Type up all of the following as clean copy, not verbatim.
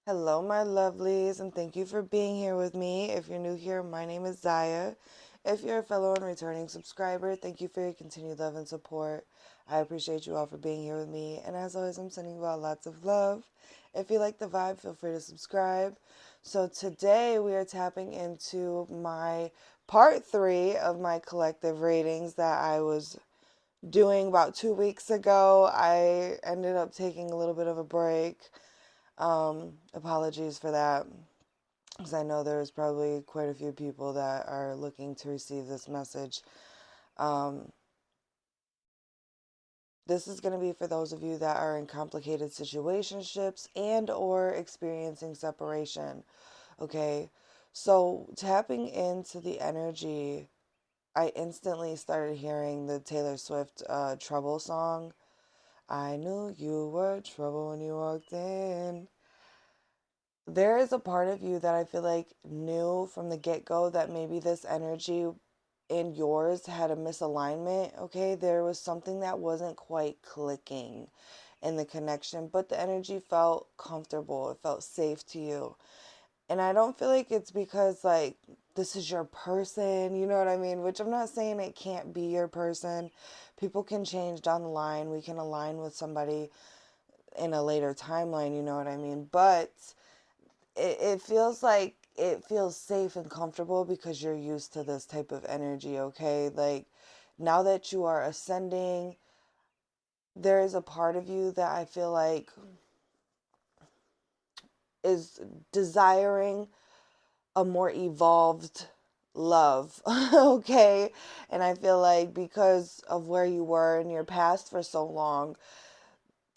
Hello, my lovelies, and thank you for being here with me. If you're new here, my name is Ziya. If you're a fellow and returning subscriber, thank you for your continued love and support. I appreciate you all for being here with me, and as always, I'm sending you all lots of love. If you like the vibe, feel free to subscribe. So today we are tapping into my part 3 of my collective readings that I was doing about 2 weeks ago. I ended up taking a little bit of a break. Apologies for that, because I know there's probably quite a few people that are looking to receive this message. Um, this is going to be for those of you that are in complicated situationships and or experiencing separation. Okay, so tapping into the energy, I instantly started hearing the Taylor Swift Trouble song. I knew you were trouble when you walked in. There is a part of you that I feel like knew from the get go that maybe this energy in yours had a misalignment. Okay, there was something that wasn't quite clicking in the connection, but the energy felt comfortable, it felt safe to you. And I don't feel like it's because, like, this is your person, you know what I mean? Which I'm not saying it can't be your person. People can change down the line, we can align with somebody in a later timeline, you know what I mean? But it feels like it feels safe and comfortable because you're used to this type of energy, okay? Like, now that you are ascending, there is a part of you that I feel like is desiring a more evolved love, okay? And I feel like because of where you were in your past for so long,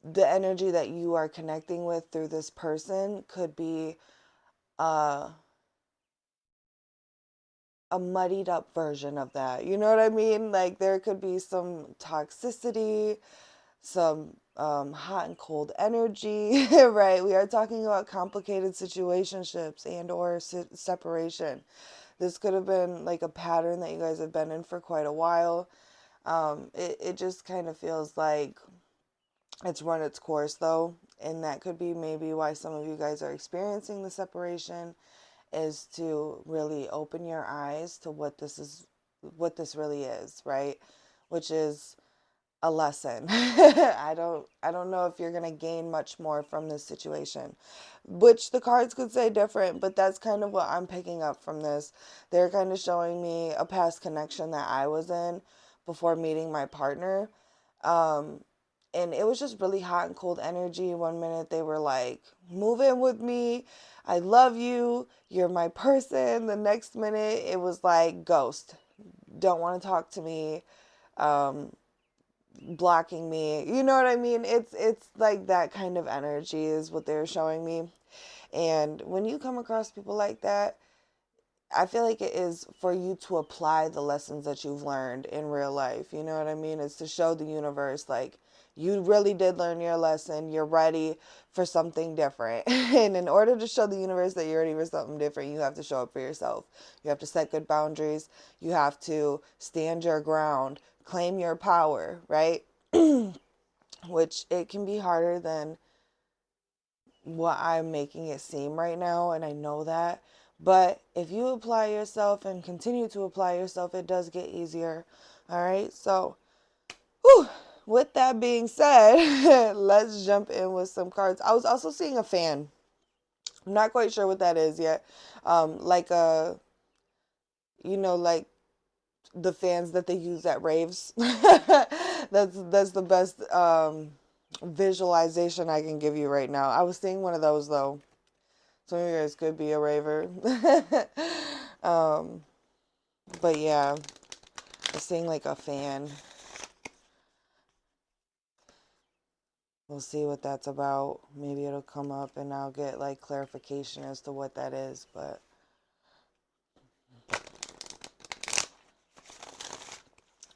the energy that you are connecting with through this person could be uh a muddied up version of that. You know what I mean? Like, there could be some toxicity, some hot and cold energy, right? We are talking about complicated situationships and or separation. This could have been like a pattern that you guys have been in for quite a while. It just kind of feels like it's run its course though. And that could be maybe why some of you guys are experiencing the separation, is to really open your eyes to what this really is, right? Which is a lesson. I don't know if you're going to gain much more from this situation, which the cards could say different, but that's kind of what I'm picking up from this. They're kind of showing me a past connection that I was in before meeting my partner. Um, and it was just really hot and cold energy. One minute they were like, move in with me, I love you, you're my person. The next minute it was like, ghost, don't want to talk to me, um, blocking me. You know what I mean? It's like that kind of energy is what they're showing me. And when you come across people like that, I feel like it is for you to apply the lessons that you've learned in real life. You know what I mean? It's to show the universe, like, you really did learn your lesson. You're ready for something different. And in order to show the universe that you're ready for something different, you have to show up for yourself. You have to set good boundaries. You have to stand your ground, claim your power, right? Which it can be harder than what I'm making it seem right now, and I know that. But if you apply yourself and continue to apply yourself, it does get easier. All right. So, whew, with that being said, let's jump in with some cards. I was also seeing a fan. I'm not quite sure what that is yet. Like a, like the fans that they use at raves. That's the best visualization I can give you right now. I was seeing one of those though. Some of you guys could be a raver. um, but yeah, I was seeing like a fan. We'll see what that's about. Maybe it'll come up and I'll get like clarification as to what that is. But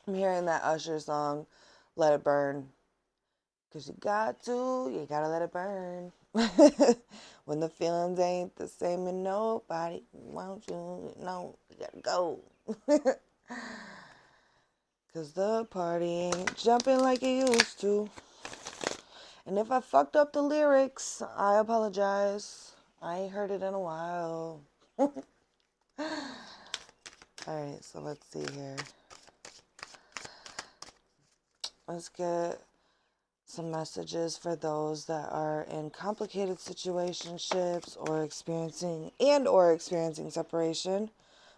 I'm hearing that Usher song, Let It Burn. Because you gotta let it burn. When the feelings ain't the same and nobody wants you, no, you gotta go. Because the party ain't jumping like it used to. And if I fucked up the lyrics, I apologize. I ain't heard it in a while. Alright, so let's see here. Let's get some messages for those that are in complicated situationships or experiencing separation.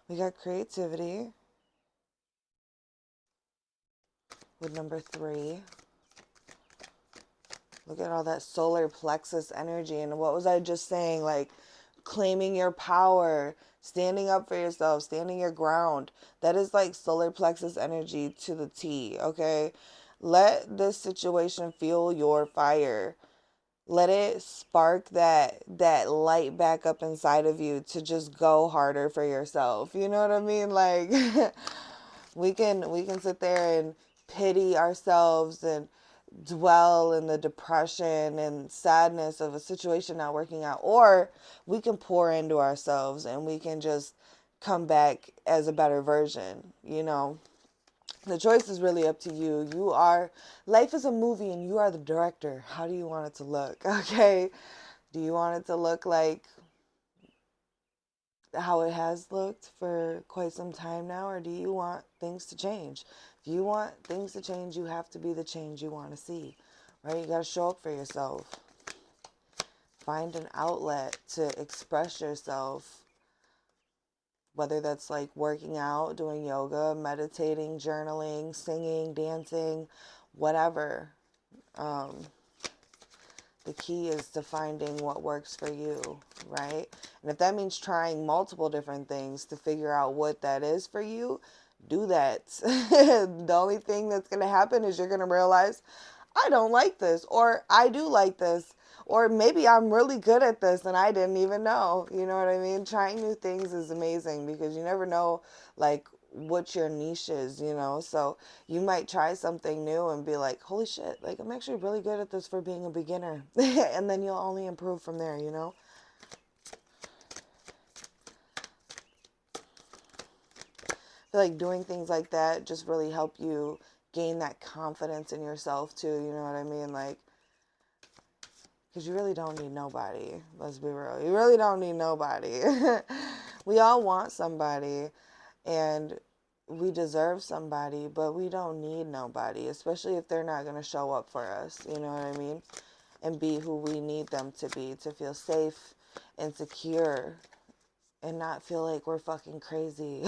We got creativity with number 3. Look at all that solar plexus energy. And what was I just saying? Like claiming your power, standing up for yourself, standing your ground. That is like solar plexus energy to the T, okay? Let this situation fuel your fire. Let it spark that light back up inside of you to just go harder for yourself. You know what I mean? Like we can sit there and pity ourselves and dwell in the depression and sadness of a situation not working out, or we can pour into ourselves and we can just come back as a better version. The choice is really up to you. Life is a movie and you are the director. How do you want it to look? Okay, do you want it to look like how it has looked for quite some time now, or do you want things to change? If you want things to change, you have to be the change you want to see, right? You got to show up for yourself. Find an outlet to express yourself, whether that's like working out, doing yoga, meditating, journaling, singing, dancing, whatever. The key is to finding what works for you, right? And if that means trying multiple different things to figure out what that is for you, do that. The only thing that's going to happen is you're going to realize, I don't like this, or I do like this, or maybe I'm really good at this and I didn't even know. You know what I mean? Trying new things is amazing because you never know, like, what your niche is. So you might try something new and be like, holy shit, like I'm actually really good at this for being a beginner. And then you'll only improve from there. I feel like doing things like that just really help you gain that confidence in yourself too. You know what I mean? Like, because you really don't need nobody. Let's be real. You really don't need nobody. We all want somebody and we deserve somebody, but we don't need nobody, especially if they're not going to show up for us. You know what I mean? And be who we need them to be, to feel safe and secure and not feel like we're fucking crazy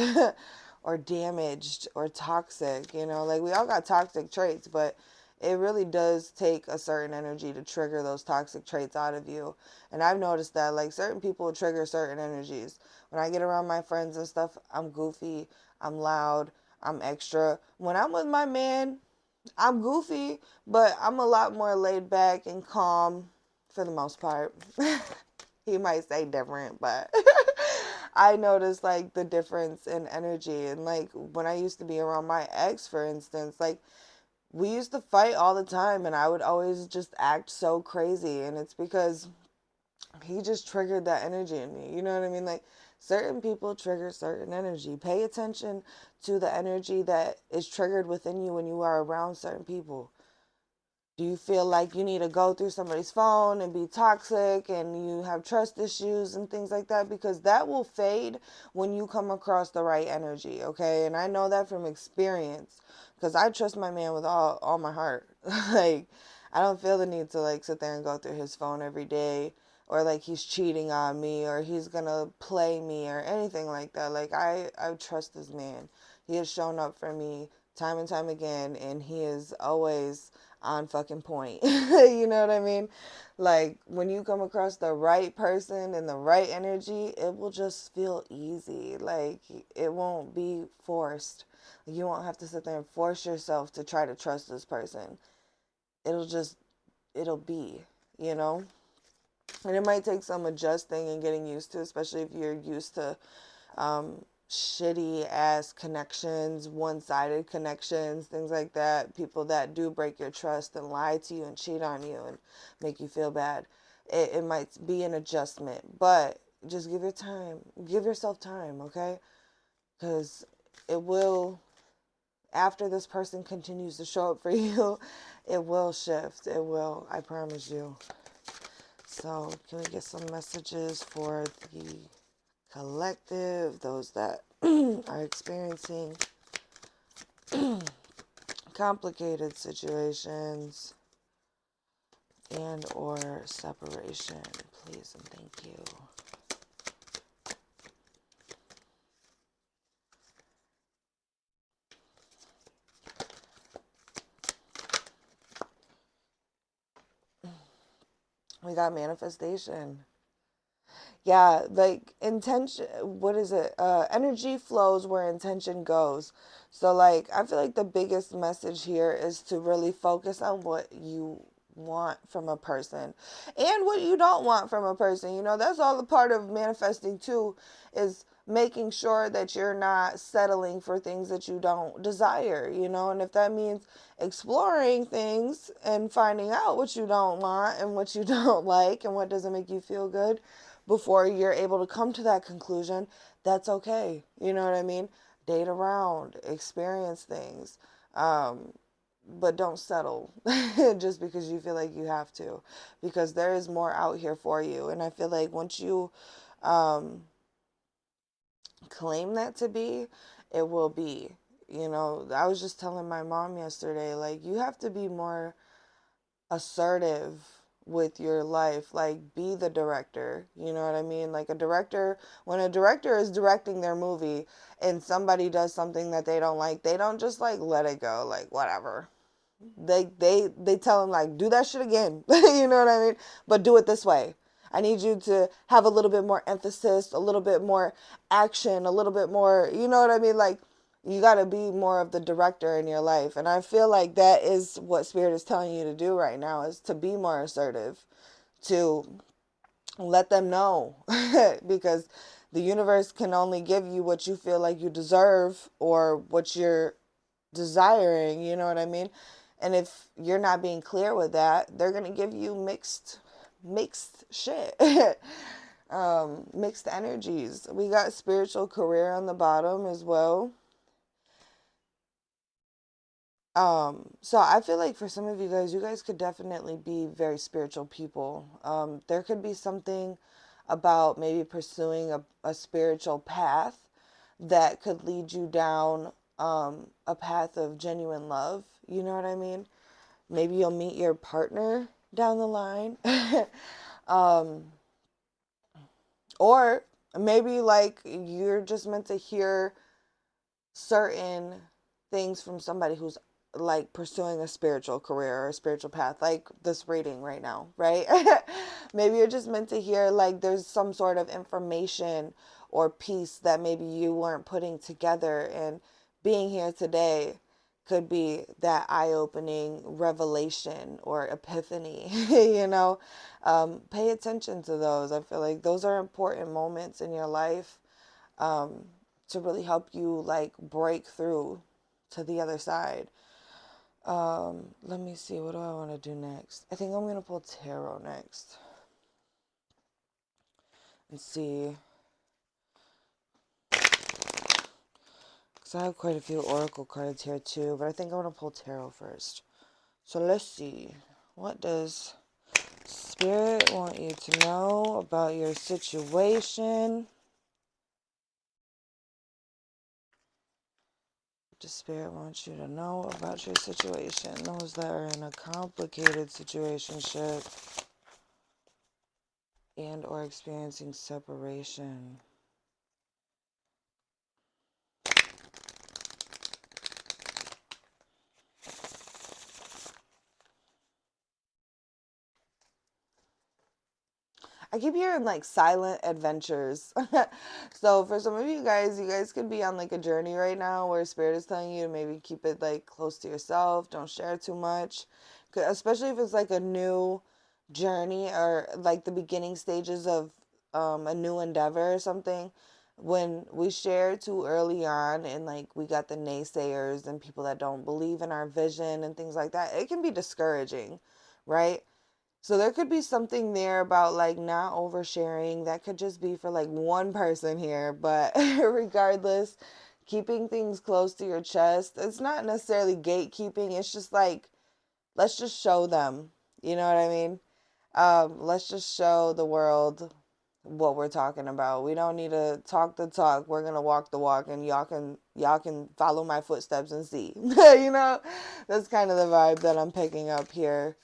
or damaged or toxic. Like we all got toxic traits, but it really does take a certain energy to trigger those toxic traits out of you. And I've noticed that like certain people trigger certain energies. When I get around my friends and stuff, I'm goofy, I'm loud, I'm extra. When I'm with my man, I'm goofy, but I'm a lot more laid back and calm for the most part. He might say different, but I noticed like the difference in energy. And like when I used to be around my ex, for instance, like we used to fight all the time and I would always just act so crazy. And it's because he just triggered that energy in me. You know what I mean? Like certain people trigger certain energy. Pay attention to the energy that is triggered within you when you are around certain people. Do you feel like you need to go through somebody's phone and be toxic and you have trust issues and things like that? Because that will fade when you come across the right energy, okay? And I know that from experience because I trust my man with all my heart. Like, I don't feel the need to, like, sit there and go through his phone every day or, like, he's cheating on me or he's going to play me or anything like that. Like, I trust this man. He has shown up for me time and time again, and he is always on fucking point. You know what I mean? Like when you come across the right person and the right energy, it will just feel easy. Like it won't be forced. You won't have to sit there and force yourself to try to trust this person. It'll be, you know? And it might take some adjusting and getting used to, especially if you're used to shitty ass connections, one-sided connections, things like that. People that do break your trust and lie to you and cheat on you and make you feel bad. It might be an adjustment, but just give yourself time, okay? Because it will, after this person continues to show up for you, it will shift. It will, I promise you. So can we get some messages for the collective, those that are experiencing complicated situations and or separation, please and thank you. We got manifestation. Yeah, like intention, what is it? Energy flows where intention goes. So like I feel like the biggest message here is to really focus on what you want from a person and what you don't want from a person. You know, that's all a part of manifesting too, is making sure that you're not settling for things that you don't desire, you know, and if that means exploring things and finding out what you don't want and what you don't like and what doesn't make you feel good before you're able to come to that conclusion, that's okay. You know what I mean? Date around, experience things, but don't settle just because you feel like you have to, because there is more out here for you. And I feel like once you claim that to be, it will be. You know, I was just telling my mom yesterday, like, you have to be more assertive with your life. Like, be the director. You know what I mean? Like, a director, when a director is directing their movie and somebody does something that they don't like, they don't just like let it go, like, whatever. They tell them, like, do that shit again. You know what I mean? But do it this way. I need you to have a little bit more emphasis, a little bit more action, a little bit more, you know what I mean? Like, you got to be more of the director in your life. And I feel like that is what Spirit is telling you to do right now, is to be more assertive, to let them know. Because the universe can only give you what you feel like you deserve or what you're desiring, you know what I mean? And if you're not being clear with that, they're going to give you mixed shit. Mixed energies. We got spiritual career on the bottom as well. So I feel like for some of you guys could definitely be very spiritual people. There could be something about maybe pursuing a spiritual path that could lead you down a path of genuine love. You know what I mean? Maybe you'll meet your partner down the line. um, or maybe like you're just meant to hear certain things from somebody who's like pursuing a spiritual career or a spiritual path, like this reading right now, right? Maybe you're just meant to hear like there's some sort of information or piece that maybe you weren't putting together, and being here today could be that eye-opening revelation or epiphany. You know, pay attention to those. I feel like those are important moments in your life, um, to really help you like break through to the other side. Let me see, what do I want to do next? I think I'm going to pull tarot next and see, because I have quite a few oracle cards here too, but I think I want to pull tarot first. So let's see, what does Spirit want you to know about your situation? What does Spirit want you to know about your situation? Those that are in a complicated situationship and or experiencing separation. I keep hearing like silent adventures. So for some of you guys could be on like a journey right now where Spirit is telling you to maybe keep it like close to yourself. Don't share too much. Especially if it's like a new journey or like the beginning stages of a new endeavor or something. When we share too early on and like we got the naysayers and people that don't believe in our vision and things like that, it can be discouraging, right? So there could be something there about like not oversharing. That could just be for like one person here, but regardless, keeping things close to your chest. It's not necessarily gatekeeping. It's just like, let's just show them. You know what I mean? Let's just show the world what we're talking about. We don't need to talk the talk. We're gonna walk the walk, and y'all can follow my footsteps and see. That's kind of the vibe that I'm picking up here.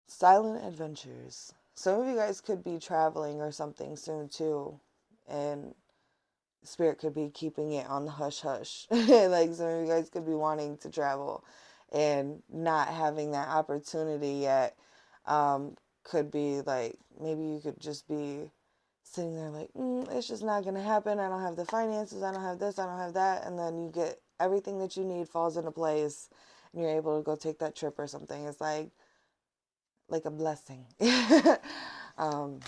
Silent adventures. Some of you guys could be traveling or something soon too, and spirit could be keeping it on the hush hush. Like some of you guys could be wanting to travel and not having that opportunity yet. Could be like, maybe you could just be sitting there like, it's just not gonna happen. I don't have the finances. I don't have this. I don't have that. And then you get everything that you need falls into place, and you're able to go take that trip or something. It's like a blessing. um,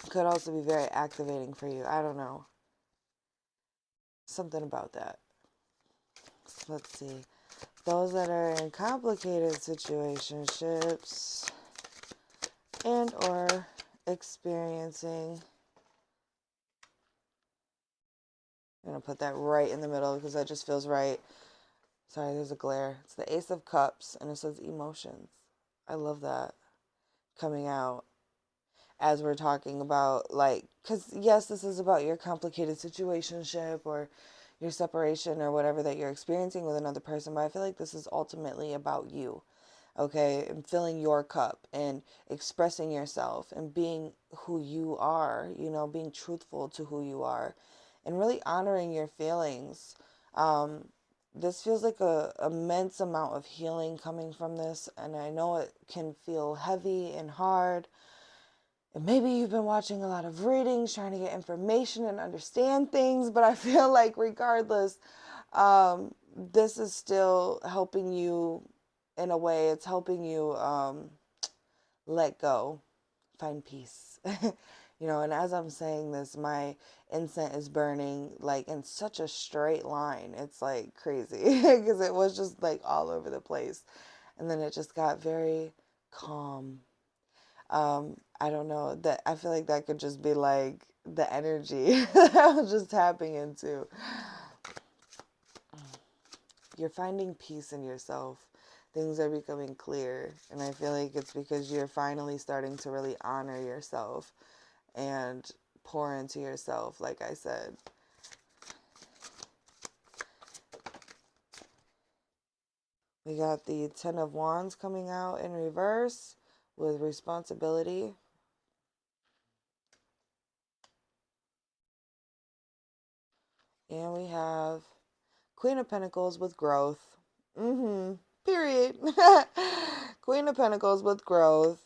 could also be very activating for you. I don't know. Something about that. So let's see. Those that are in complicated situationships and or experiencing, I'm going to put that right in the middle because that just feels right. Sorry, there's a glare. It's the Ace of Cups, and it says emotions. I love that coming out as we're talking about, like, because yes, this is about your complicated situationship or your separation or whatever that you're experiencing with another person, but I feel like this is ultimately about you, okay, and filling your cup and expressing yourself and being who you are, being truthful to who you are and really honoring your feelings. This feels like a immense amount of healing coming from this, and I know it can feel heavy and hard. And maybe you've been watching a lot of readings, trying to get information and understand things, but I feel like regardless, this is still helping you in a way. It's helping you let go, find peace. And as I'm saying this, my incense is burning like in such a straight line. It's like crazy because it was just like all over the place. And then it just got very calm. I don't know, that I feel like that could just be like the energy that I was just tapping into. You're finding peace in yourself. Things are becoming clear. And I feel like it's because you're finally starting to really honor yourself and pour into yourself, like I said. We got the Ten of Wands coming out in reverse with responsibility. And we have Queen of Pentacles with growth. Period. Queen of Pentacles with growth.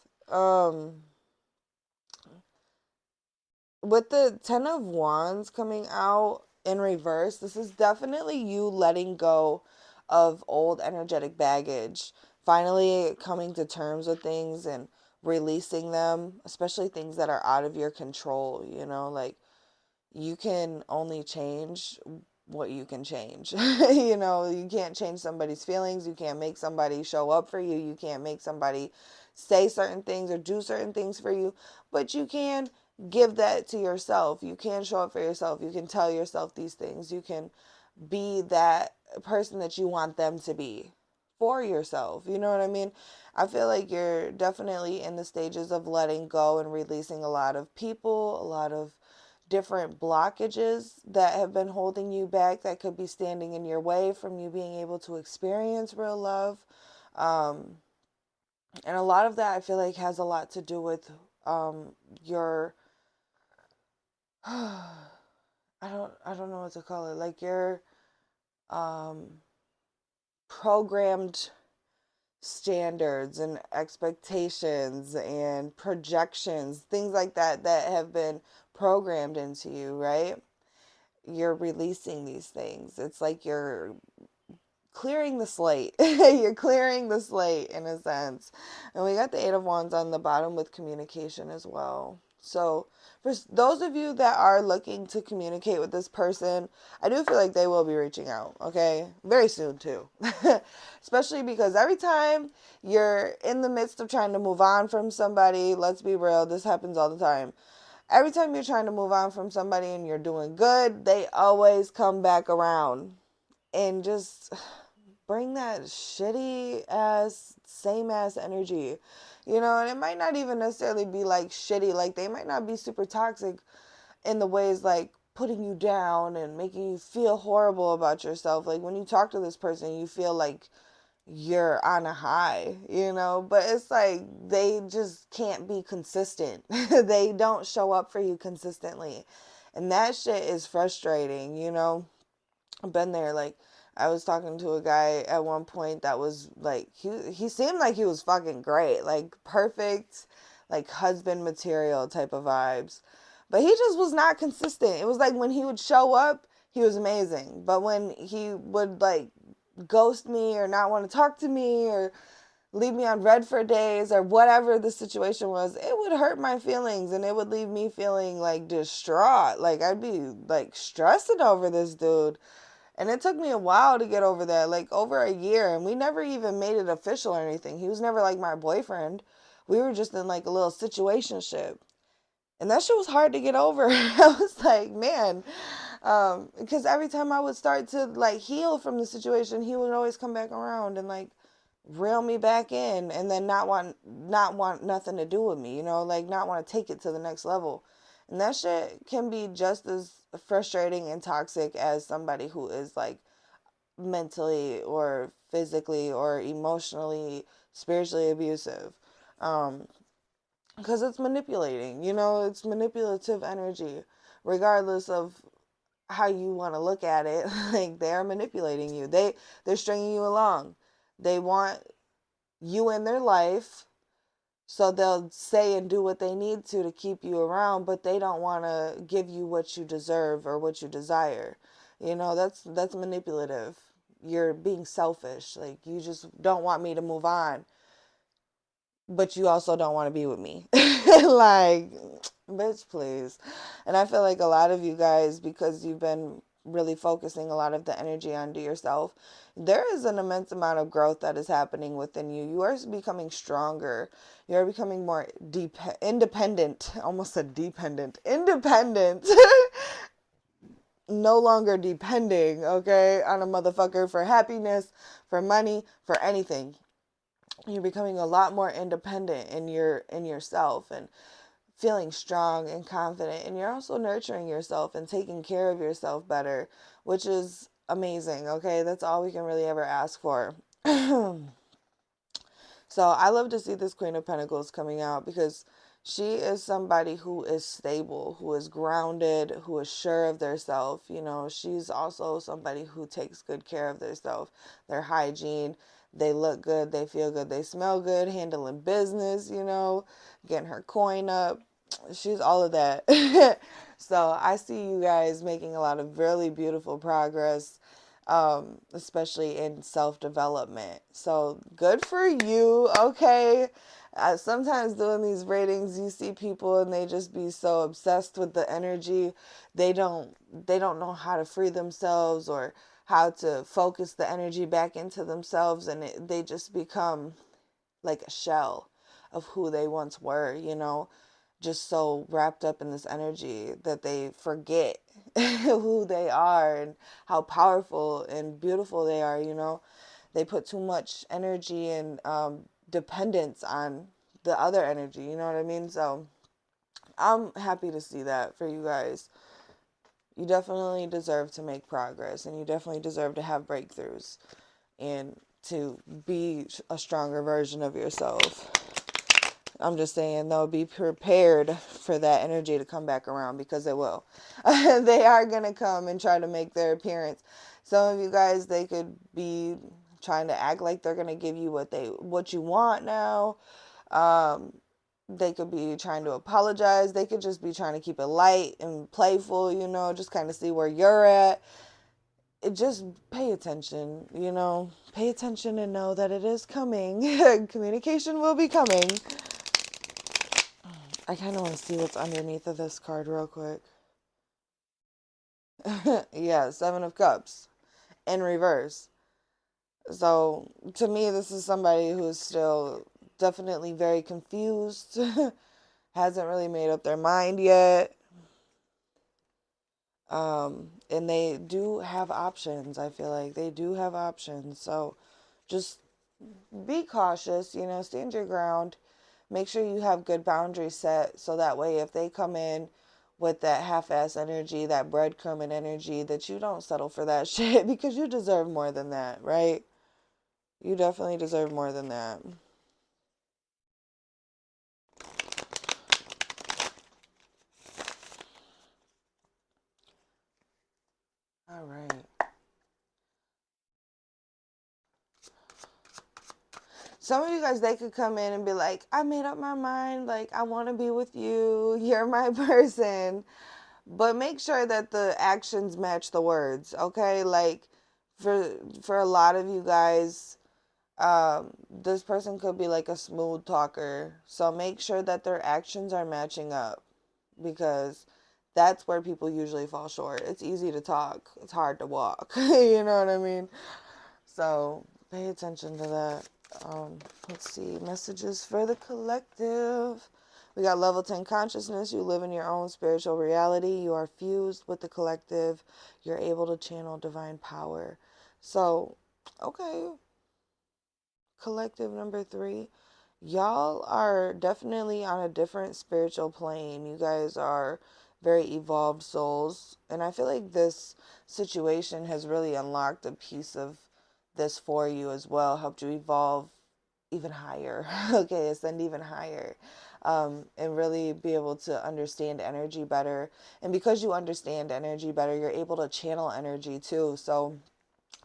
With the Ten of Wands coming out in reverse, this is definitely you letting go of old energetic baggage, finally coming to terms with things and releasing them, especially things that are out of your control, like you can only change what you can change. You can't change somebody's feelings. You can't make somebody show up for you. You can't make somebody say certain things or do certain things for you, but you can give that to yourself. You can show up for yourself. You can tell yourself these things. You can be that person that you want them to be for yourself. You know what I mean? I feel like you're definitely in the stages of letting go and releasing a lot of people, a lot of different blockages that have been holding you back, that could be standing in your way from you being able to experience real love. And a lot of that I feel like has a lot to do with your I don't know what to call it, like your um programmed standards and expectations and projections, things like that that have been programmed into you, right? You're releasing these things. It's like you're clearing the slate. You're clearing the slate in a sense. And we got the Eight of Wands on the bottom with communication as well. So for those of you that are looking to communicate with this person, I do feel like they will be reaching out, okay? Very soon too. Especially because every time you're in the midst of trying to move on from somebody, let's be real, this happens all the time. Every time you're trying to move on from somebody and you're doing good, they always come back around and just bring that shitty ass, same ass energy, and it might not even necessarily be like shitty, like they might not be super toxic in the ways like putting you down and making you feel horrible about yourself. Like when you talk to this person, you feel like you're on a high, but it's like they just can't be consistent. They don't show up for you consistently. And that shit is frustrating, I've been there. Like I was talking to a guy at one point that was like he seemed like he was fucking great, like perfect, like husband material type of vibes. But he just was not consistent. It was like when he would show up, he was amazing. But when he would like ghost me or not want to talk to me or leave me on red for days or whatever the situation was, it would hurt my feelings and it would leave me feeling like distraught. Like I'd be like stressing over this dude. And it took me a while to get over that, like over a year. And we never even made it official or anything. He was never like my boyfriend. We were just in like a little situationship. And that shit was hard to get over. I was like, man, because every time I would start to like heal from the situation, he would always come back around and like reel me back in, and then not want nothing to do with me, like not want to take it to the next level. And that shit can be just as frustrating and toxic as somebody who is like mentally or physically or emotionally, spiritually abusive. Because it's manipulating, it's manipulative energy, regardless of how you want to look at it. Like they're manipulating you. They're stringing you along. They want you in their life, so they'll say and do what they need to keep you around, but they don't want to give you what you deserve or what you desire. That's manipulative. You're being selfish. Like you just don't want me to move on, but you also don't want to be with me. Like, bitch, please. And I feel like a lot of you guys, because you've been really focusing a lot of the energy onto yourself, there is an immense amount of growth that is happening within you. You are becoming stronger. You are becoming more independent. Almost a dependent. Independent. No longer depending, okay, on a motherfucker for happiness, for money, for anything. You're becoming a lot more independent in yourself and feeling strong and confident, and you're also nurturing yourself and taking care of yourself better, which is amazing. Okay, that's all we can really ever ask for. So I love to see this Queen of Pentacles coming out, because she is somebody who is stable, who is grounded, who is sure of their self. She's also somebody who takes good care of their self, their hygiene. They look good, they feel good, they smell good, handling business, getting her coin up. She's all of that. So I see you guys making a lot of really beautiful progress, especially in self-development. So good for you. Okay. Sometimes doing these readings, you see people and they just be so obsessed with the energy. They don't know how to free themselves or how to focus the energy back into themselves, and they just become like a shell of who they once were, just so wrapped up in this energy that they forget who they are and how powerful and beautiful they are. They put too much energy and dependence on the other energy, you know what I mean? So I'm happy to see that for you guys. You definitely deserve to make progress, and you definitely deserve to have breakthroughs and to be a stronger version of yourself. I'm just saying, though, be prepared for that energy to come back around, because it will. They are going to come and try to make their appearance. Some of you guys, they could be trying to act like they're going to give you what you want now. They could be trying to apologize. They could just be trying to keep it light and playful, just kind of see where you're at. Just pay attention, Pay attention and know that it is coming. Communication will be coming. I kind of want to see what's underneath of this card real quick. Yeah, Seven of Cups in reverse. So to me, this is somebody who's still definitely very confused, hasn't really made up their mind yet. And they do have options. I feel like they do have options. So just be cautious, stand your ground. Make sure you have good boundaries set so that way if they come in with that half-ass energy, that breadcrumbing energy, that you don't settle for that shit because you deserve more than that, right? You definitely deserve more than that. All right. Some of you guys, they could come in and be like, I made up my mind. Like, I want to be with you. You're my person. But make sure that the actions match the words, okay? Like, for a lot of you guys, this person could be like a smooth talker. So make sure that their actions are matching up because that's where people usually fall short. It's easy to talk, it's hard to walk. You know what I mean? So pay attention to that. Let's see, messages for the collective. We got level 10 consciousness. You live in your own spiritual reality. You are fused with the collective. You're able to channel divine power. So, okay, collective number 3. Y'all are definitely on a different spiritual plane. You guys are very evolved souls. And I feel like this situation has really unlocked a piece of this for you as well, helped you evolve even higher, okay, ascend even higher, and really be able to understand energy better. And because you understand energy better, you're able to channel energy too. So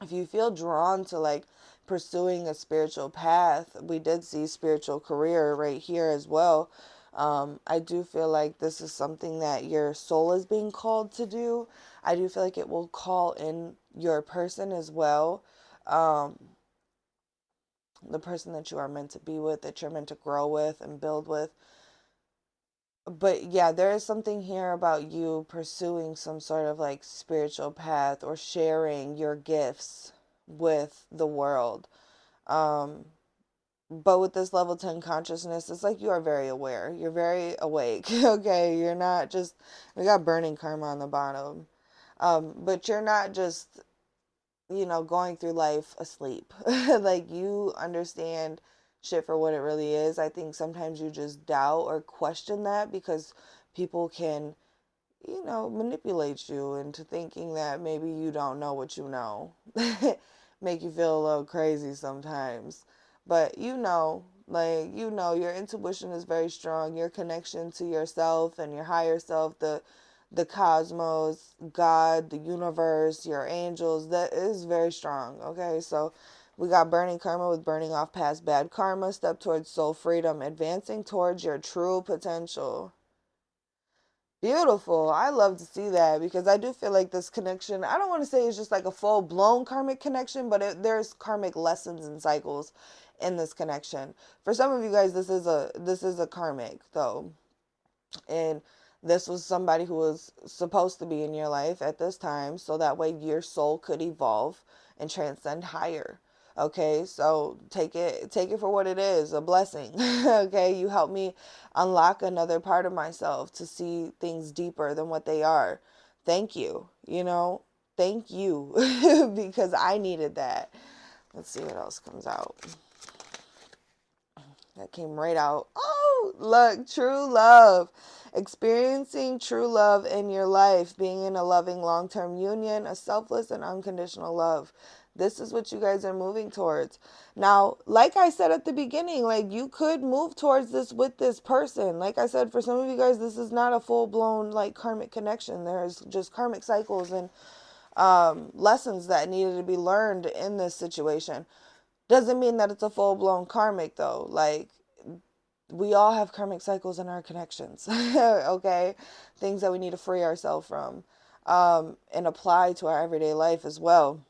if you feel drawn to like pursuing a spiritual path, we did see spiritual career right here as well. I do feel like this is something that your soul is being called to do. I do feel like it will call in your person as well. Um, the person that you are meant to be with, that you're meant to grow with and build with. But yeah, there is something here about you pursuing some sort of like spiritual path or sharing your gifts with the world. Um, but with this level 10 consciousness, it's like you are very aware. You're very awake. Okay. You're not just, we got burning karma on the bottom. But you're not just, going through life asleep. Like you understand shit for what it really is. I think sometimes you just doubt or question that because people can, manipulate you into thinking that maybe you don't know what you know. Make you feel a little crazy sometimes. But your intuition is very strong. Your connection to yourself and your higher self, the cosmos, God, the universe, your angels, that is very strong. Okay, so we got burning karma with burning off past bad karma, step towards soul freedom, advancing towards your true potential. Beautiful. I love to see that because I do feel like this connection, I don't want to say it's just like a full blown karmic connection, but there's karmic lessons and cycles in this connection. For some of you guys, this is a karmic though. And this was somebody who was supposed to be in your life at this time so that way your soul could evolve and transcend higher. Okay, so take it for what it is, a blessing. Okay, you help me unlock another part of myself to see things deeper than what they are. Thank you. Thank you because I needed that. Let's see what else comes out. That came right out. Oh, look, true love. Experiencing true love in your life, being in a loving long-term union, a selfless and unconditional love. This is what you guys are moving towards. Now, like I said at the beginning, like you could move towards this with this person. Like I said, for some of you guys, this is not a full-blown like karmic connection. There's just karmic cycles and lessons that needed to be learned in this situation. Doesn't mean that it's a full-blown karmic though. Like we all have karmic cycles in our connections. Okay, things that we need to free ourselves from, and apply to our everyday life as well.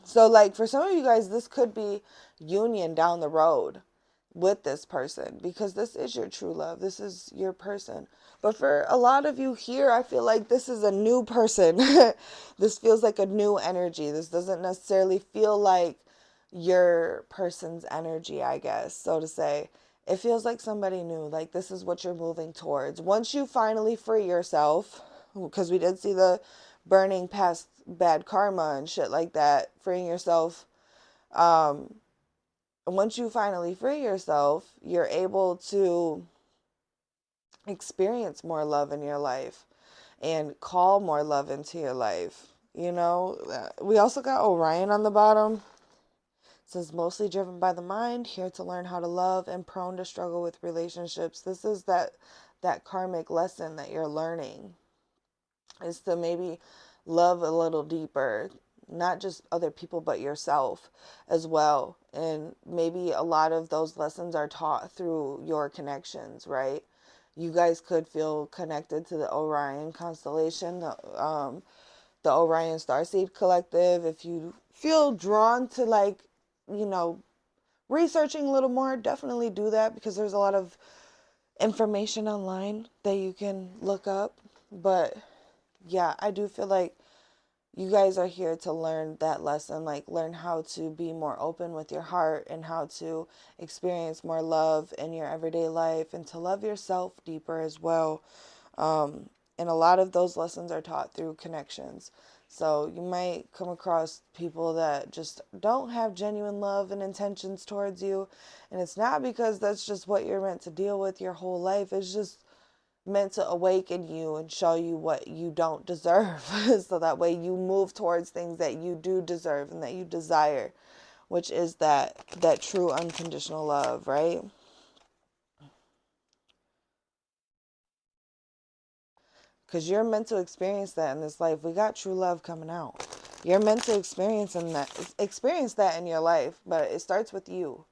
So like for some of you guys, this could be union down the road with this person because this is your true love, this is your person. But for a lot of you here, I feel like this is a new person. This feels like a new energy. This doesn't necessarily feel like your person's energy, I guess, so to say. It feels like somebody new. Like this is what you're moving towards once you finally free yourself. because we did see the burning past bad karma and shit like that, freeing yourself. Um, Once you finally free yourself, you're able to experience more love in your life and call more love into your life. You know, we also got Orion on the bottom. It says mostly driven by the mind, here to learn how to love and prone to struggle with relationships. This is that karmic lesson that you're learning, is to maybe love a little deeper, not just other people but yourself as well. And maybe a lot of those lessons are taught through your connections, right? You guys could feel connected to the Orion constellation, the Orion Starseed Collective. If you feel drawn to, like, you know, researching a little more, definitely do that, because there's a lot of information online that you can look up. But yeah, I do feel like you guys are here to learn that lesson, like learn how to be more open with your heart and how to experience more love in your everyday life and to love yourself deeper as well. And a lot of those lessons are taught through connections. So you might come across people that just don't have genuine love and intentions towards you. And it's not because that's just what you're meant to deal with your whole life. It's just meant to awaken you and show you what you don't deserve. So that way you move towards things that you do deserve and that you desire, which is that true unconditional love, right? Because you're meant to experience that in this life. We got true love coming out. You're meant to experience that in your life, but it starts with you.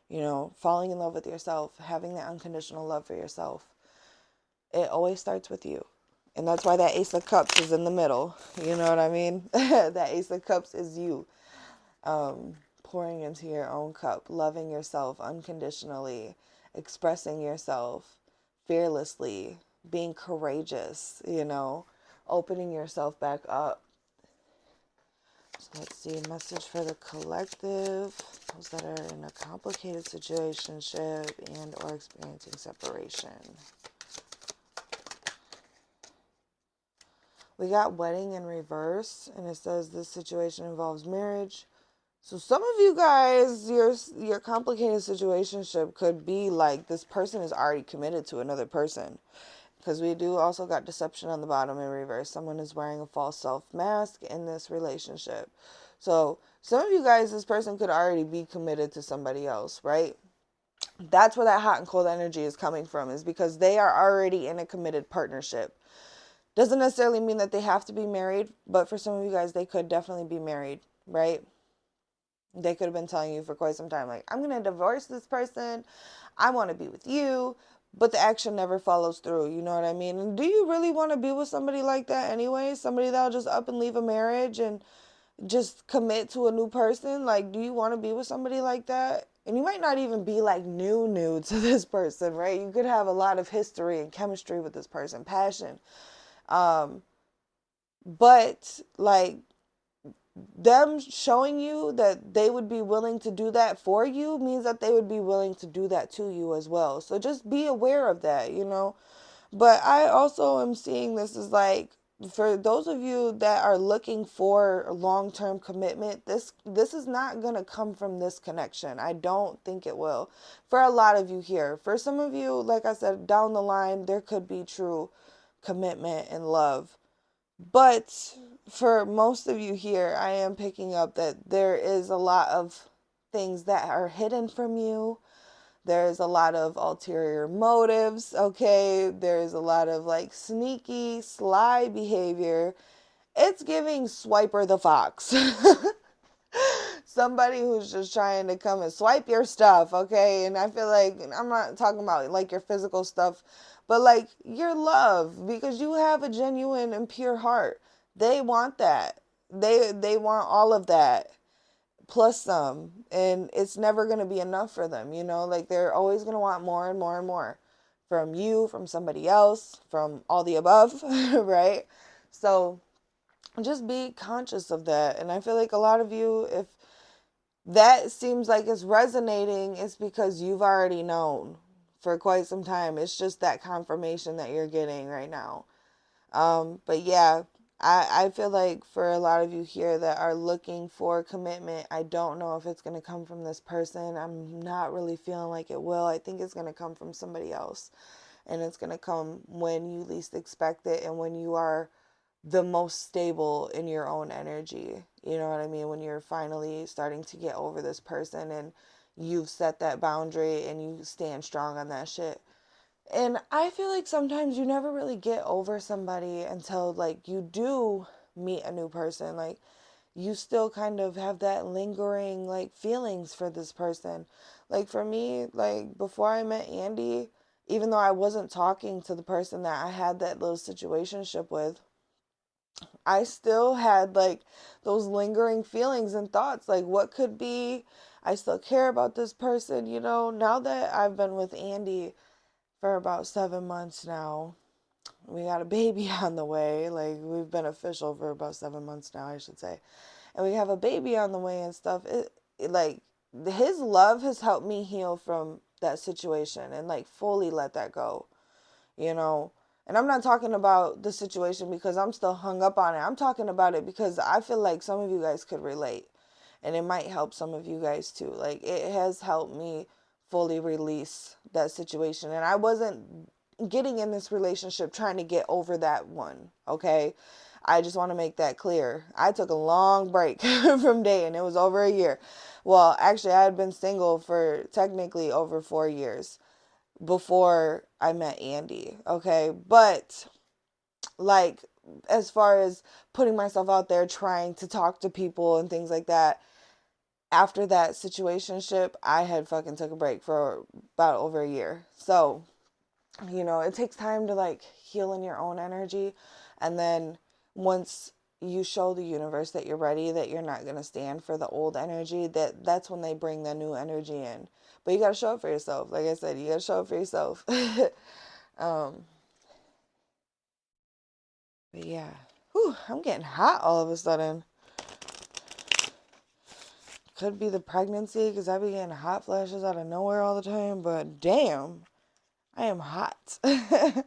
You know, falling in love with yourself, having that unconditional love for yourself. It always starts with you. And that's why that Ace of Cups is in the middle. You know what I mean? That Ace of Cups is you. Pouring into your own cup, loving yourself unconditionally, expressing yourself fearlessly, being courageous, you know, opening yourself back up. So let's see, a message for the collective, those that are in a complicated situationship and or experiencing separation. We got wedding in reverse, and it says this situation involves marriage. So some of you guys, your complicated situationship could be like this person is already committed to another person. Because we do also got deception on the bottom in reverse. Someone is wearing a false self mask in this relationship. So some of you guys, this person could already be committed to somebody else, right? That's where that hot and cold energy is coming from, is because they are already in a committed partnership. Doesn't necessarily mean that they have to be married, but for some of you guys, they could definitely be married, right? They could have been telling you for quite some time, like, I'm going to divorce this person. I want to be with you. But the action never follows through. You know what I mean? And do you really want to be with somebody like that anyway? Somebody that'll just up and leave a marriage and just commit to a new person? Like, do you want to be with somebody like that? And you might not even be like new to this person, right? You could have a lot of history and chemistry with this person, passion. But like, them showing you that they would be willing to do that for you means that they would be willing to do that to you as well. So just be aware of that, you know. But I also am seeing this as like, for those of you that are looking for long-term commitment, this is not going to come from this connection. I don't think it will. For a lot of you here. For some of you, like I said, down the line, there could be true commitment and love. But for most of you here, I am picking up that there is a lot of things that are hidden from you. There's a lot of ulterior motives, okay? There's a lot of like sneaky, sly behavior. It's giving Swiper the Fox. Somebody who's just trying to come and swipe your stuff, okay? And I feel like, I'm not talking about like your physical stuff, but like your love, because you have a genuine and pure heart. They want that. They want all of that plus some, and it's never going to be enough for them, you know? Like, they're always going to want more and more and more from you, from somebody else, from all the above, right? So just be conscious of that. And I feel like a lot of you, if that seems like it's resonating, it's because you've already known for quite some time. It's just that confirmation that you're getting right now. But yeah, I feel like for a lot of you here that are looking for commitment, I don't know if it's going to come from this person. I'm not really feeling like it will. I think it's going to come from somebody else. And it's going to come when you least expect it and when you are the most stable in your own energy. You know what I mean? When you're finally starting to get over this person and you've set that boundary and you stand strong on that shit. And I feel like sometimes you never really get over somebody until like you do meet a new person. Like you still kind of have that lingering like feelings for this person. Like for me, like before I met Andy, even though I wasn't talking to the person that I had that little situationship with, I still had like those lingering feelings and thoughts like what could be. I still care about this person, you know. Now that I've been with Andy for about 7 months now, we got a baby on the way. Like we've been official for about 7 months now, I should say. And we have a baby on the way and stuff. Like his love has helped me heal from that situation and like fully let that go, you know. And I'm not talking about the situation because I'm still hung up on it. I'm talking about it because I feel like some of you guys could relate and it might help some of you guys too. Like it has helped me fully release that situation. And I wasn't getting in this relationship trying to get over that one, okay? I just want to make that clear. I took a long break from dating. It was over a year. Well, actually, I had been single for technically over 4 years before I met Andy, okay? But like as far as putting myself out there trying to talk to people and things like that, after that situationship, I had fucking took a break for about over a year. So, you know, it takes time to like heal in your own energy, and then once you show the universe that you're ready, that you're not going to stand for the old energy, that's when they bring the new energy in. But you got to show up for yourself. Like I said, you got to show up for yourself. um but yeah. Whew, I'm getting hot all of a sudden. Could be the pregnancy because I be getting hot flashes out of nowhere all the time, but damn, I am hot. Let's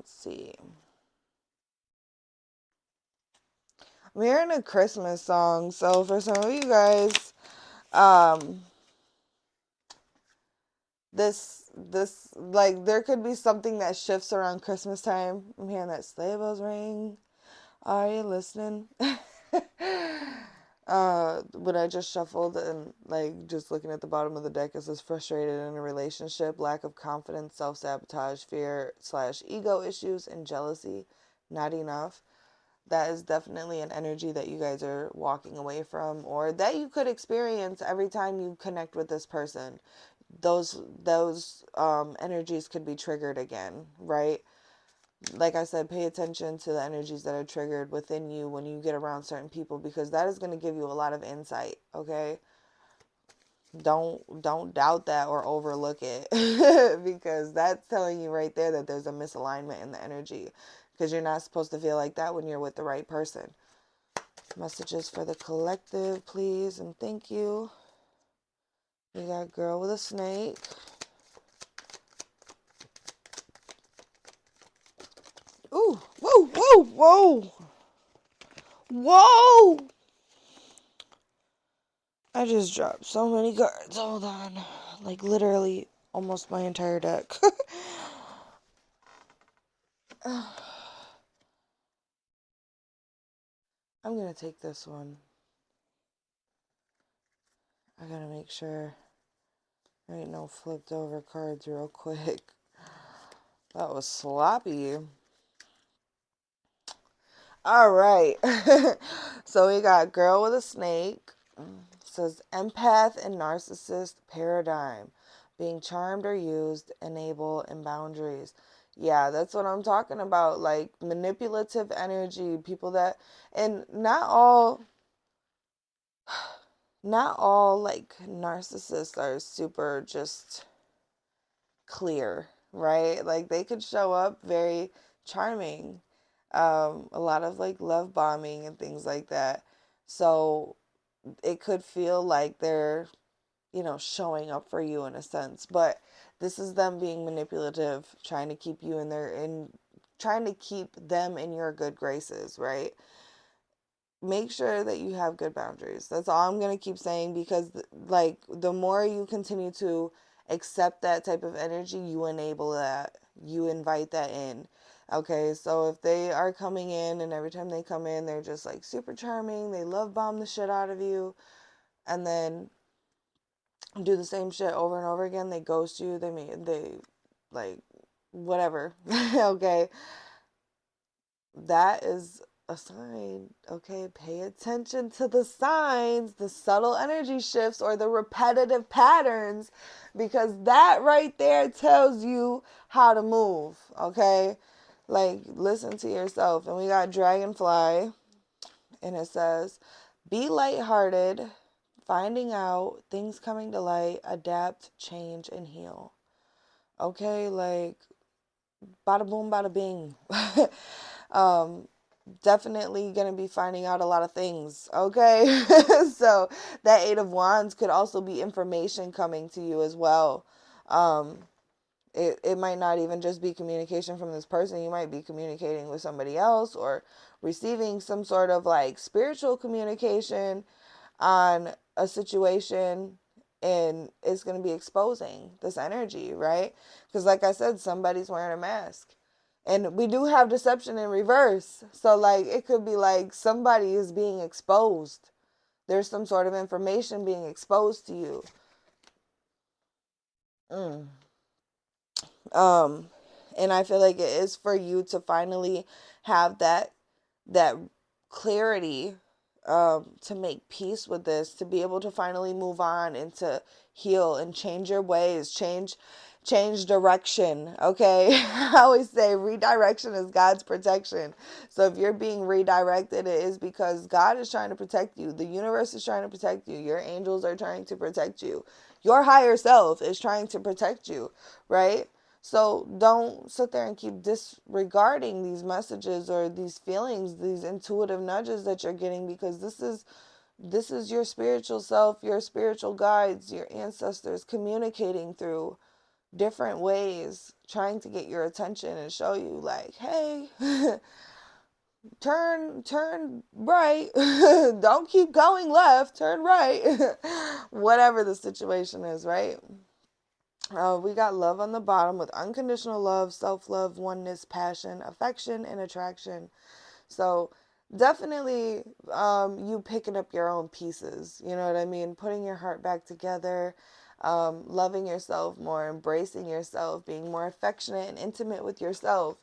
see. I'm hearing a Christmas song, so for some of you guys, um, this like there could be something that shifts around Christmas time. I'm hearing that sleigh bells ring. Are you listening? When I just shuffled and like just looking at the bottom of the deck, it says frustrated in a relationship, lack of confidence, self-sabotage, fear slash ego issues, and jealousy. Not enough. That is definitely an energy that you guys are walking away from or that you could experience every time you connect with this person. Those energies could be triggered again, right? Like I said, pay attention to the energies that are triggered within you when you get around certain people because that is going to give you a lot of insight, okay? Don't doubt that or overlook it because that's telling you right there that there's a misalignment in the energy because you're not supposed to feel like that when you're with the right person. Messages for the collective, please, and thank you. We got girl with a snake. Ooh, whoa, whoa, whoa, whoa! I just dropped so many cards. Hold on. Like literally almost my entire deck. I'm gonna take this one. I gotta make sure there ain't no flipped over cards real quick. That was sloppy. All right. So we got girl with a snake. It says empath and narcissist paradigm. Being charmed or used, enable, and boundaries. Yeah, that's what I'm talking about. Like manipulative energy, people that, and not all like narcissists are super just clear, right? Like they could show up very charming. A lot of like love bombing and things like that. So it could feel like they're showing up for you in a sense. But this is them being manipulative, trying to keep you trying to keep them in your good graces, right? Make sure that you have good boundaries. That's all I'm going to keep saying, because like the more you continue to accept that type of energy, you enable that. You invite that in. Okay, so if they are coming in and every time they come in, they're just like super charming, they love bomb the shit out of you, and then do the same shit over and over again, they ghost you, they like whatever. Okay, that is a sign. Okay, pay attention to the signs, the subtle energy shifts, or the repetitive patterns, because that right there tells you how to move. Okay, like listen to yourself. And we got Dragonfly, and it says, be lighthearted, finding out, things coming to light, adapt, change, and heal. Okay, like bada boom, bada bing. um, Definitely going to be finding out a lot of things. Okay, so that Eight of Wands could also be information coming to you as well. Um, it might not even just be communication from this person. You might be communicating with somebody else, or receiving some sort of like spiritual communication on a situation, and it's going to be exposing this energy, right? Because like I said, somebody's wearing a mask, and we do have deception in reverse. So like it could be like somebody is being exposed. There's some sort of information being exposed to you. mm. um and I feel like it is for you to finally have that clarity, to make peace with this, to be able to finally move on and to heal and change your ways, change direction. Okay, I always say redirection is God's protection. So if you're being redirected, it is because God is trying to protect you. The universe is trying to protect you. Your angels are trying to protect you. Your higher self is trying to protect you, right? So don't sit there and keep disregarding these messages or these feelings, these intuitive nudges that you're getting, because this is your spiritual self, your spiritual guides, your ancestors communicating through different ways, trying to get your attention and show you like, hey, turn right. Don't keep going left, turn right. Whatever the situation is, right? We got love on the bottom with unconditional love, self-love, oneness, passion, affection, and attraction. So definitely, you picking up your own pieces. You know what I mean? Putting your heart back together, loving yourself more, embracing yourself, being more affectionate and intimate with yourself,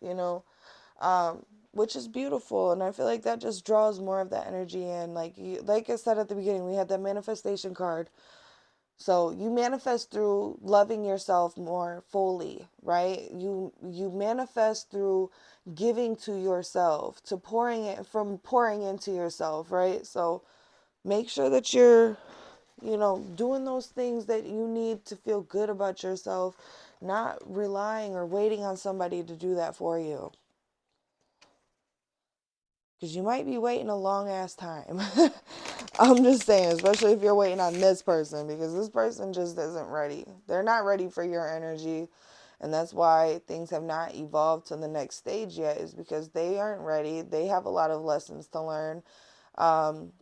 which is beautiful. And I feel like that just draws more of that energy in. Like I said at the beginning, we had that manifestation card. So you manifest through loving yourself more fully, right? You manifest through giving to yourself, to pouring into yourself, right? So make sure that you're, doing those things that you need to feel good about yourself, not relying or waiting on somebody to do that for you. Because you might be waiting a long ass time. I'm just saying, especially if you're waiting on this person, because this person just isn't ready. They're not ready for your energy. And that's why things have not evolved to the next stage yet, is because they aren't ready. They have a lot of lessons to learn. And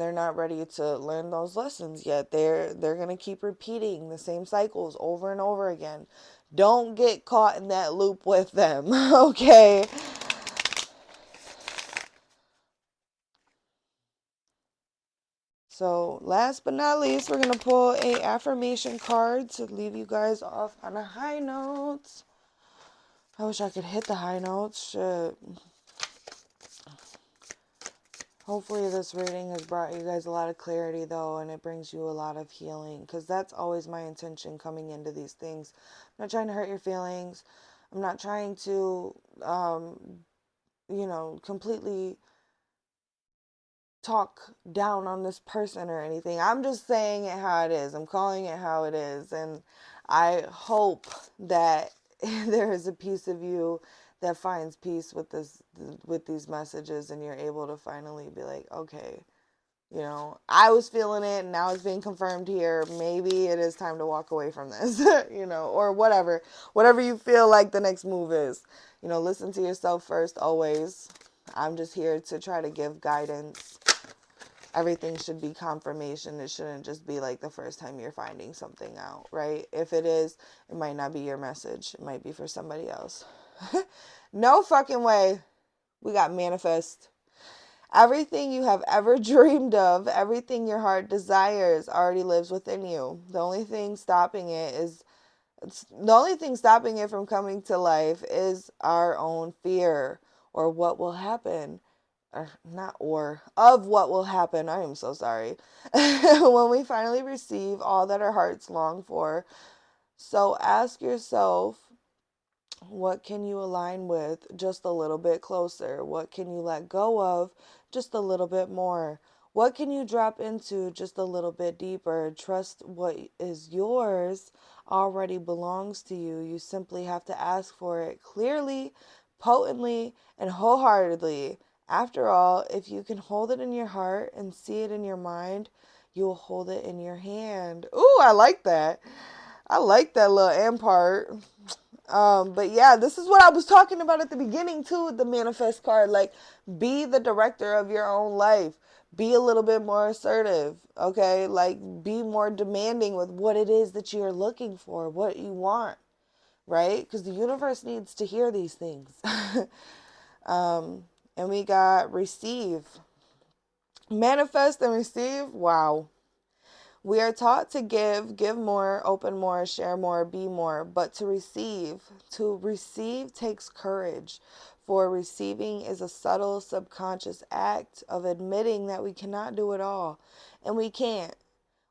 they're not ready to learn those lessons yet. They're going to keep repeating the same cycles over and over again. Don't get caught in that loop with them. Okay? So last but not least, we're going to pull a affirmation card to leave you guys off on a high note. I wish I could hit the high notes. Shit. Hopefully this reading has brought you guys a lot of clarity, though, and it brings you a lot of healing, because that's always my intention coming into these things. I'm not trying to hurt your feelings. I'm not trying to, completely talk down on this person or anything. I'm just saying it how it is. I'm calling it how it is. And I hope that there is a piece of you that finds peace with these messages, and you're able to finally be like, okay, You know, I was feeling it and now it's being confirmed here. Maybe it is time to walk away from this, you know, or whatever. Whatever you feel like the next move is. You know, listen to yourself first always. I'm just here to try to give guidance. Everything should be confirmation. It shouldn't just be like the first time you're finding something out, right? If it is, it might not be your message. It might be for somebody else. No fucking way. We got manifest. Everything you have ever dreamed of, everything your heart desires already lives within you. The only thing stopping it from coming to life is our own fear or what will happen. Or not or of what will happen. I am so sorry. When we finally receive all that our hearts long for. So ask yourself, what can you align with just a little bit closer? What can you let go of just a little bit more? What can you drop into just a little bit deeper? Trust what is yours already belongs to you. You simply have to ask for it clearly, potently, and wholeheartedly. After all, if you can hold it in your heart and see it in your mind, you will hold it in your hand. Ooh, I like that. I like that little "and" part. But yeah, this is what I was talking about at the beginning too with the manifest card. Like, be the director of your own life. Be a little bit more assertive, okay? Like, be more demanding with what it is that you're looking for, what you want, right? Because the universe needs to hear these things. And we got receive. Manifest and receive. Wow. We are taught to give more, open more, share more, be more, but to receive takes courage. For receiving is a subtle subconscious act of admitting that we cannot do it all, and we can't.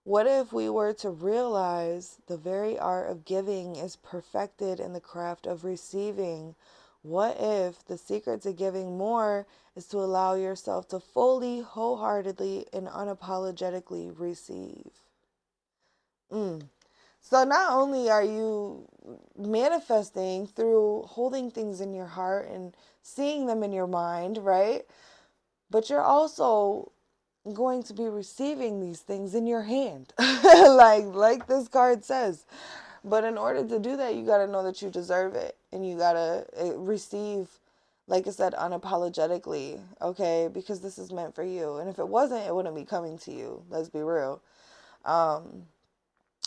What if we were to realize the very art of giving is perfected in the craft of receiving? What if the secret to giving more is to allow yourself to fully, wholeheartedly, and unapologetically receive? So not only are you manifesting through holding things in your heart and seeing them in your mind, right? But you're also going to be receiving these things in your hand. like this card says. But in order to do that, you got to know that you deserve it and you got to receive, like I said, unapologetically, okay? Because this is meant for you. And if it wasn't, it wouldn't be coming to you. Let's be real.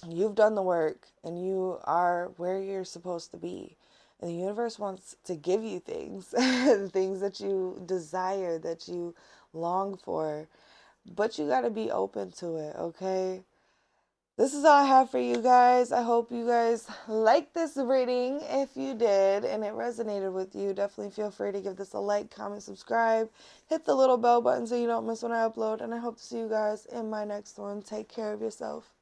You've done the work and you are where you're supposed to be. And the universe wants to give you things, things that you desire, that you long for. But you got to be open to it, okay? This is all I have for you guys. I hope you guys liked this reading. If you did and it resonated with you, definitely feel free to give this a like, comment, subscribe. Hit the little bell button so you don't miss when I upload. And I hope to see you guys in my next one. Take care of yourself.